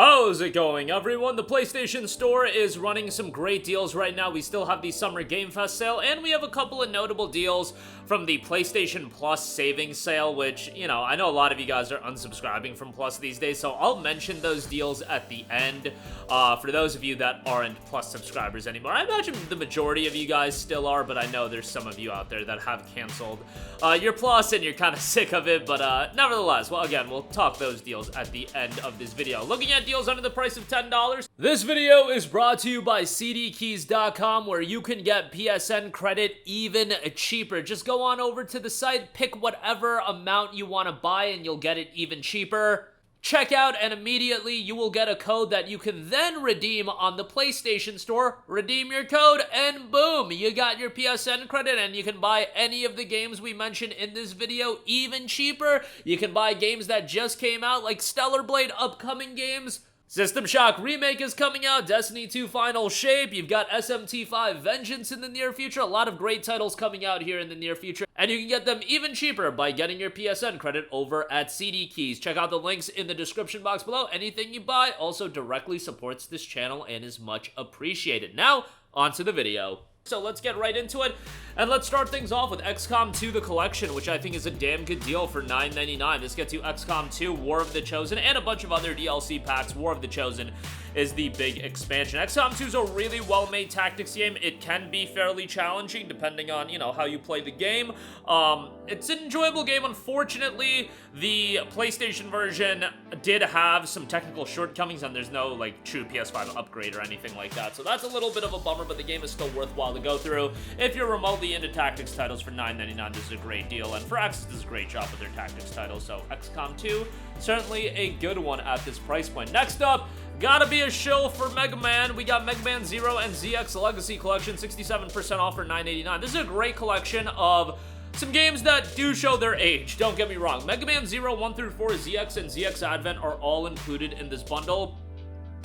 How's it going, everyone? The PlayStation Store is running some great deals right now. We still have the Summer Game Fest sale, and we have a couple of notable deals from the PlayStation Plus savings sale, which, you know, I know a lot of you guys are unsubscribing from Plus these days, so I'll mention those deals at the end for those of you that aren't Plus subscribers anymore. I imagine the majority of you guys still are, but I know there's some of you out there that have canceled your Plus and you're kind of sick of it, but nevertheless, well, again, we'll talk those deals at the end of this video. Looking at deals under the price of $10. This video is brought to you by cdkeys.com, where you can get PSN credit even cheaper. Just go on over to the site, pick whatever amount you want to buy, and you'll get it even cheaper. Check out, and immediately you will get a code that you can then redeem on the PlayStation Store. Redeem your code, and boom, you got your PSN credit, and you can buy any of the games we mentioned in this video even cheaper. You can buy games that just came out, like Stellar Blade upcoming games. System Shock Remake is coming out, Destiny 2 Final Shape, you've got SMT5 Vengeance in the near future, a lot of great titles coming out here in the near future, and you can get them even cheaper by getting your PSN credit over at CD Keys. Check out the links in the description box below. Anything you buy also directly supports this channel and is much appreciated. Now, on to the video. So let's get right into it, and let's start things off with XCOM 2 The Collection, which I think is a damn good deal for $9.99. This gets you XCOM 2, War of the Chosen, and a bunch of other DLC packs. War of the Chosen is the big expansion. XCOM 2 is a really well-made tactics game. It can be fairly challenging depending on, you know, how you play the game. It's an enjoyable game. Unfortunately, the PlayStation version did have some technical shortcomings, and there's no, like, true PS5 upgrade or anything like that. So that's a little bit of a bummer, but the game is still worthwhile to go through. If you're remotely into tactics titles for $9.99, this is a great deal, and Firaxis does a great job with their tactics titles, so XCOM 2, certainly a good one at this price point. Next up, gotta be a shill for Mega Man. We got Mega Man 0 and ZX Legacy Collection, 67% off for $9.89. This is a great collection of some games that do show their age, don't get me wrong. Mega Man 0, 1 through 4, ZX, and ZX Advent are all included in this bundle.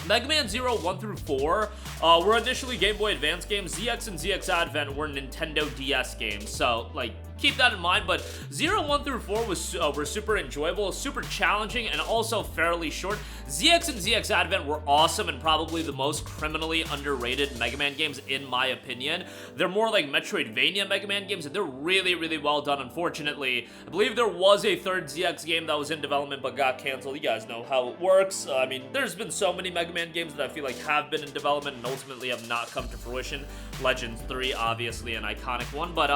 Mega Man 0, 1 through 4 were initially Game Boy Advance games. ZX and ZX Advent were Nintendo DS games, so, like, keep that in mind. But 0, 1 through 4 were super enjoyable, super challenging, and also fairly short. ZX and ZX Advent were awesome and probably the most criminally underrated Mega Man games, in my opinion. They're more like Metroidvania Mega Man games, and they're really, really well done. Unfortunately, I believe there was a third ZX game that was in development but got canceled. You guys know how it works. I mean, there's been so many Mega Man games that I feel like have been in development and ultimately have not come to fruition. Legends 3, obviously an iconic one, but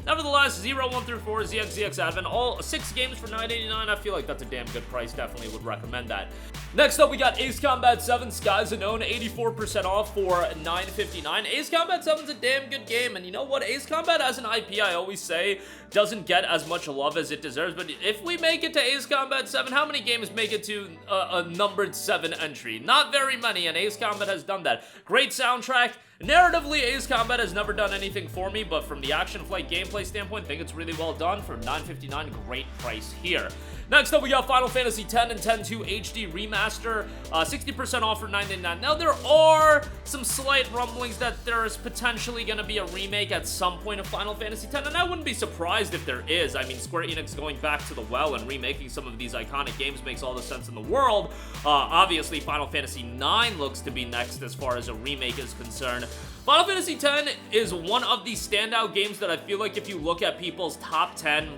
nevertheless, 0, 1 through 4, ZX, ZX Advent, all 6 games for $9.89. I feel like that's a damn good price. Definitely would recommend that. Next up, we got Ace Combat 7 Skies Unknown, 84% off for $9.59. Ace Combat 7's a damn good game, and you know what? Ace Combat as an IP, I always say, doesn't get as much love as it deserves, but if we make it to Ace Combat 7, how many games make it to a numbered 7 entry? Not very many, and Ace Combat has done that. Great soundtrack. Narratively, Ace Combat has never done anything for me, but from the action flight gameplay standpoint, I think it's really well done. For $9.59, great price here. Next up, we got Final Fantasy X and X-2 HD Remaster, 60% off for $9.99. Now, there are some slight rumblings that there is potentially going to be a remake at some point of Final Fantasy X, and I wouldn't be surprised if there is. I mean, Square Enix going back to the well and remaking some of these iconic games makes all the sense in the world. Obviously, Final Fantasy IX looks to be next as far as a remake is concerned. Final Fantasy X is one of the standout games that I feel like if you look at people's top 10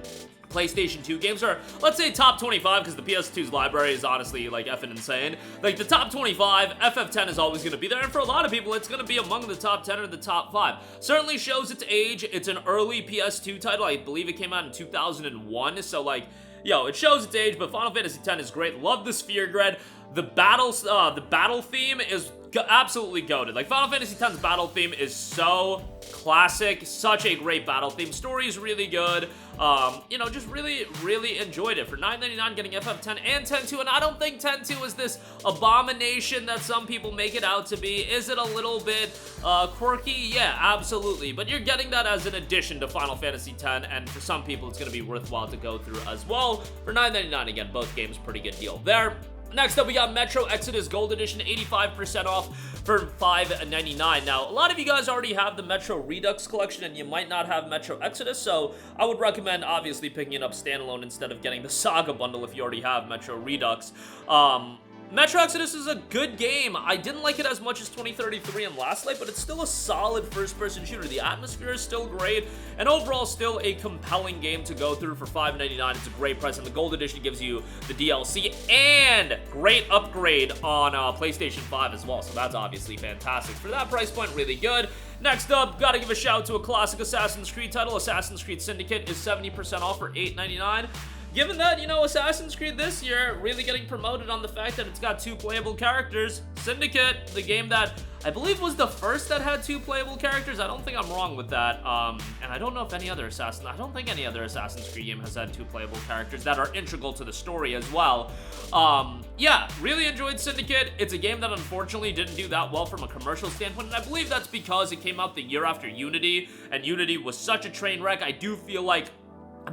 PlayStation 2 games, or let's say top 25, because the PS2's library is honestly, like, effing insane. Like, the top 25, FF10 is always going to be there, and for a lot of people, it's going to be among the top 10 or the top 5. Certainly shows its age. It's an early PS2 title. I believe it came out in 2001, so, like, yo, it shows its age, but Final Fantasy X is great. Love the Sphere Grid. The battle theme is absolutely goated. Like, Final Fantasy X's battle theme is so classic, such a great battle theme. Story is really good. You know, just really, really enjoyed it. For $9.99, getting FF10 and X-2, and I don't think X-2 is this abomination that some people make it out to be. Is it a little bit quirky? Yeah, absolutely. But you're getting that as an addition to Final Fantasy X, and for some people, it's going to be worthwhile to go through as well. For $9.99, again, both games, pretty good deal there. Next up, we got Metro Exodus Gold Edition, 85% off for $5.99. Now, a lot of you guys already have the Metro Redux collection, and you might not have Metro Exodus, so I would recommend, obviously, picking it up standalone instead of getting the Saga bundle if you already have Metro Redux. Metro Exodus is a good game. I didn't like it as much as 2033 and Last Light, but it's still a solid first-person shooter. The atmosphere is still great, and overall still a compelling game to go through for $5.99. It's a great price, and the Gold Edition gives you the DLC and great upgrade on PlayStation 5 as well, so that's obviously fantastic. For that price point, really good. Next up, gotta give a shout out to a classic Assassin's Creed title. Assassin's Creed Syndicate is 70% off for $8.99. Given that, you know, Assassin's Creed this year really getting promoted on the fact that it's got 2 playable characters, Syndicate, the game that I believe was the first that had 2 playable characters. I don't think I'm wrong with that. And I don't know if any other I don't think any other Assassin's Creed game has had 2 playable characters that are integral to the story as well. Yeah, really enjoyed Syndicate. It's a game that unfortunately didn't do that well from a commercial standpoint, and I believe that's because it came out the year after Unity, and Unity was such a train wreck. I do feel like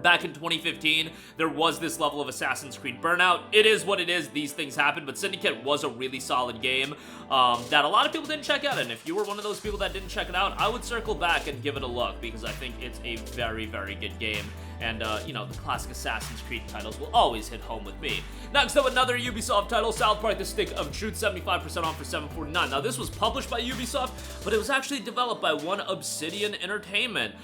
back in 2015, there was this level of Assassin's Creed burnout. It is what it is. These things happen, but Syndicate was a really solid game that a lot of people didn't check out, and if you were one of those people that didn't check it out, I would circle back and give it a look, because I think it's a very, very good game. And, you know, the classic Assassin's Creed titles will always hit home with me. Next up, another Ubisoft title, South Park: The Stick of Truth, 75% off for $7.49. Now, this was published by Ubisoft, but it was actually developed by One Obsidian Entertainment.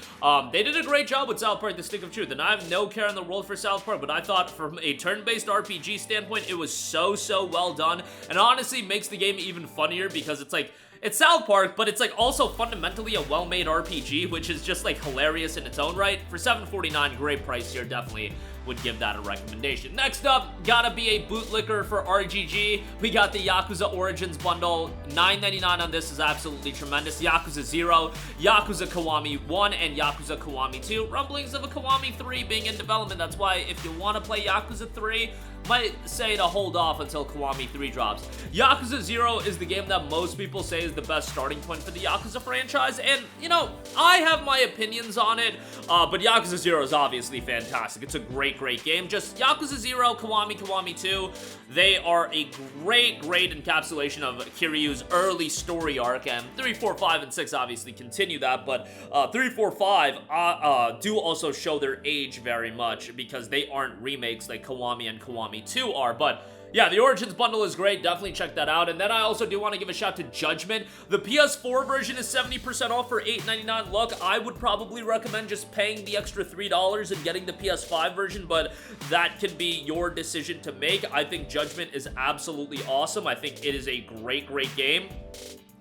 They did a great job with South Park: The Stick of Truth, and I have no care in the world for South Park, but I thought from a turn-based RPG standpoint, it was so well done, and honestly makes the game even funnier because it's like, it's South Park, but it's like also fundamentally a well-made RPG, which is just like hilarious in its own right. For $7.49, great price here, definitely would give that a recommendation. Next up, gotta be a bootlicker for RGG. We got the Yakuza Origins bundle. $9.99 on this is absolutely tremendous. Yakuza 0, Yakuza Kiwami 1, and Yakuza Kiwami 2. Rumblings of a Kiwami 3 being in development. That's why if you want to play Yakuza 3, might say to hold off until Kiwami 3 drops. Yakuza 0 is the game that most people say is the best starting point for the Yakuza franchise, and, you know, I have my opinions on it, but Yakuza 0 is obviously fantastic. It's a great game. Just Yakuza 0, Kiwami 2, they are a great encapsulation of Kiryu's early story arc, and 3, 4, 5, and 6 obviously continue that, but 3, 4, 5 do also show their age very much, because they aren't remakes like Kiwami and Kiwami 2 are, but yeah, the Origins bundle is great. Definitely check that out. And then I also do want to give a shout to Judgment. The PS4 version is 70% off for $8.99. Look, I would probably recommend just paying the extra $3 and getting the PS5 version, but that can be your decision to make. I think Judgment is absolutely awesome. I think it is a great game.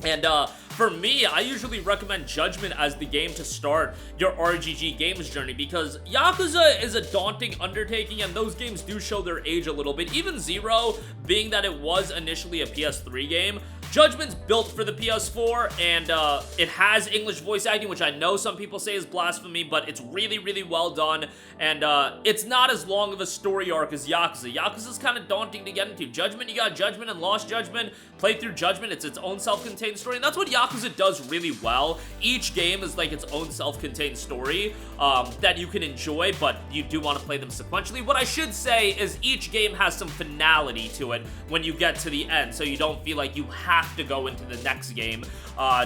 And for me, I usually recommend Judgment as the game to start your RGG games journey, because Yakuza is a daunting undertaking, and those games do show their age a little bit. Even Zero, being that it was initially a PS3 game, Judgment's built for the PS4, and it has English voice acting, which I know some people say is blasphemy, but it's really well done, and it's not as long of a story arc as Yakuza. Yakuza's kind of daunting to get into. Judgment, you got Judgment and Lost Judgment. Play through Judgment, it's its own self-contained story, and that's what Yakuza does really well. Each game is like its own self-contained story that you can enjoy, but you do want to play them sequentially. What I should say is each game has some finality to it when you get to the end, so you don't feel like you have to go into the next game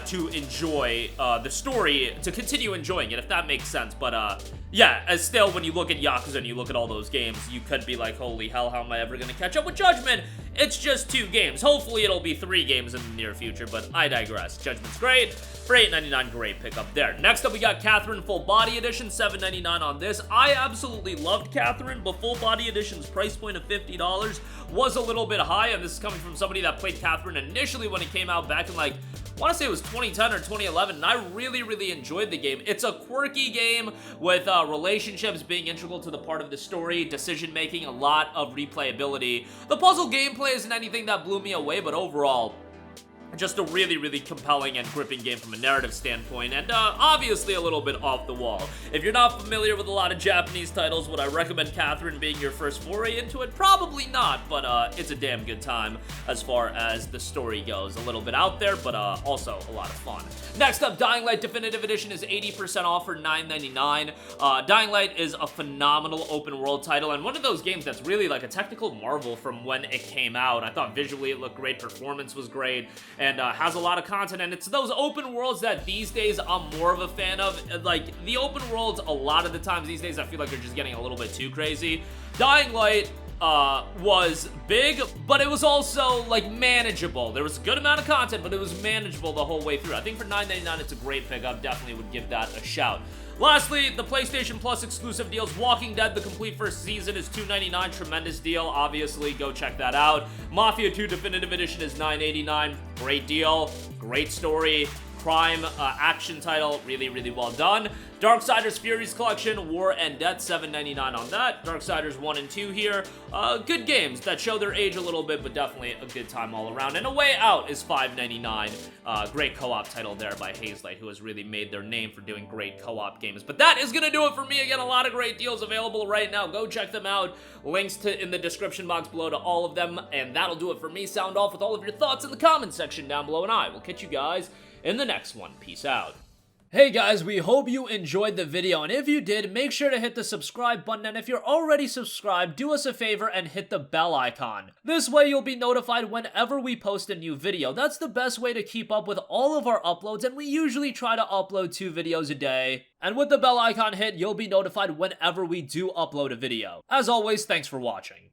to enjoy the story, to continue enjoying it, if that makes sense. But yeah, as still, when you look at Yakuza and you look at all those games, you could be like, holy hell, how am I ever going to catch up with Judgment? It's just 2 games. Hopefully it'll be 3 games in the near future, but I digress. Judgment's great. For $8.99, great pickup there. Next up, we got Catherine Full Body Edition, $7.99 on this. I absolutely loved Catherine, but Full Body Edition's price point of $50 was a little bit high, and this is coming from somebody that played Catherine initially when it came out back in, like, I want to say it was 2010 or 2011, and I really enjoyed the game. It's a quirky game with relationships being integral to the part of the story, decision-making, a lot of replayability. The puzzle gameplay isn't anything that blew me away, but overall, just a really compelling and gripping game from a narrative standpoint, and obviously a little bit off the wall. If you're not familiar with a lot of Japanese titles, would I recommend Catherine being your first foray into it? Probably not, but it's a damn good time as far as the story goes. A little bit out there, but also a lot of fun. Next up, Dying Light Definitive Edition is 80% off for $9.99. Dying Light is a phenomenal open world title, and one of those games that's really like a technical marvel from when it came out. I thought visually it looked great, performance was great, and has a lot of content, and it's those open worlds that these days I'm more of a fan of. Like, the open worlds, a lot of the times these days, I feel like they're just getting a little bit too crazy. Dying Light was big, but it was also, like, manageable. There was a good amount of content, but it was manageable the whole way through. I think for $9.99, it's a great pickup. Definitely would give that a shout. Lastly, the PlayStation Plus exclusive deals. Walking Dead, the complete first season, is $2.99. Tremendous deal. Obviously, go check that out. Mafia 2 Definitive Edition is $9.89. Great deal. Great story. Crime action title. Really, really well done. Darksiders Furies Collection, War and Death, $7.99 on that. Darksiders 1 and 2 here. Good games that show their age a little bit, but definitely a good time all around. And A Way Out is $5.99. Great co-op title there by Hazelight, who has really made their name for doing great co-op games. But that is going to do it for me. Again, a lot of great deals available right now. Go check them out. Links in the description box below to all of them. And that'll do it for me. Sound off with all of your thoughts in the comments section down below, and I will catch you guys in the next one. Peace out. Hey guys, we hope you enjoyed the video, and if you did, make sure to hit the subscribe button, and if you're already subscribed, do us a favor and hit the bell icon. This way you'll be notified whenever we post a new video. That's the best way to keep up with all of our uploads, and we usually try to upload 2 videos a day. And with the bell icon hit, you'll be notified whenever we do upload a video. As always, thanks for watching.